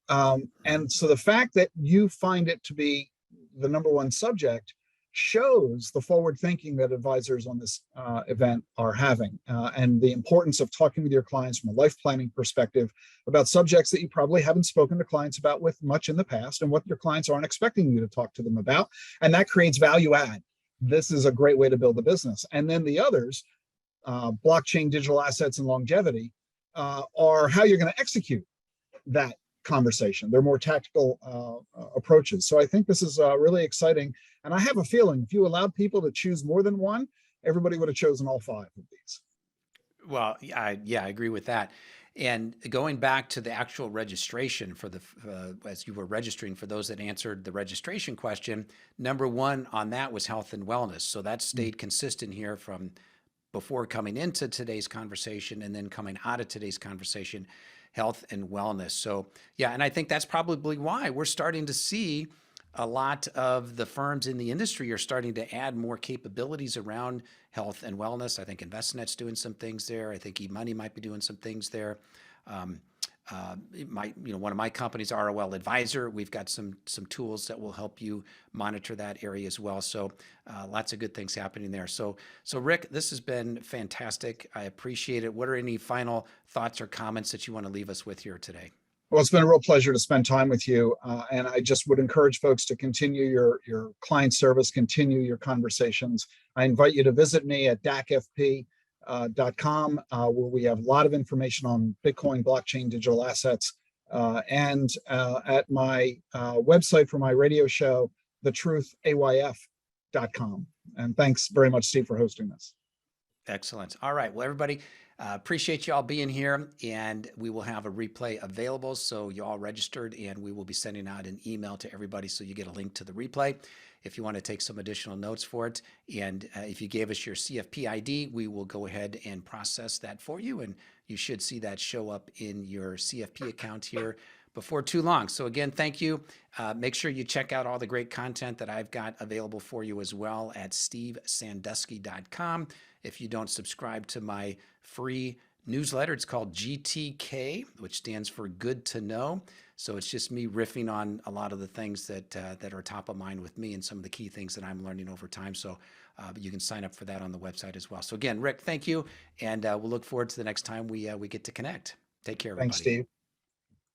And so the fact that you find it to be the number one subject shows the forward thinking that advisors on this event are having, and the importance of talking with your clients from a life planning perspective about subjects that you probably haven't spoken to clients about with much in the past, and what your clients aren't expecting you to talk to them about. And that creates value add. This is a great way to build a business. And then the others, blockchain, digital assets, and longevity, are how you're going to execute that conversation. They're more tactical approaches. So I think this is really exciting. And I have a feeling if you allowed people to choose more than one, everybody would have chosen all 5 of these. Well, I agree with that. And going back to the actual registration for the, as you were registering, for those that answered the registration question, number 1 on that was health and wellness. So that stayed consistent here from before coming into today's conversation and then coming out of today's conversation, health and wellness. So yeah, and I think that's probably why we're starting to see a lot of the firms in the industry are starting to add more capabilities around health and wellness. I think InvestNet's doing some things there. I think eMoney might be doing some things there. One of my companies, ROL Advisor, we've got some tools that will help you monitor that area as well. So lots of good things happening there. So Ric, this has been fantastic. I appreciate it. What are any final thoughts or comments that you want to leave us with here today? Well, it's been a real pleasure to spend time with you. And I just would encourage folks to continue your client service, continue your conversations. I invite you to visit me at DACFP.com, where we have a lot of information on Bitcoin, blockchain, digital assets, and at my website for my radio show, thetruthayf.com. And thanks very much, Steve, for hosting this. Excellent. All right. Well, everybody, appreciate you all being here, and we will have a replay available. So you all registered, and we will be sending out an email to everybody so you get a link to the replay if you want to take some additional notes for it. And if you gave us your CFP ID, we will go ahead and process that for you, and you should see that show up in your CFP account here before too long. So again, thank you. Make sure you check out all the great content that I've got available for you as well at stevesanduski.com. If you don't subscribe to my free newsletter, it's called GTK, which stands for Good to Know. So it's just me riffing on a lot of the things that are top of mind with me and some of the key things that I'm learning over time. So you can sign up for that on the website as well. So again, Ric, thank you. And we'll look forward to the next time we get to connect. Take care, everybody. Thanks, Steve.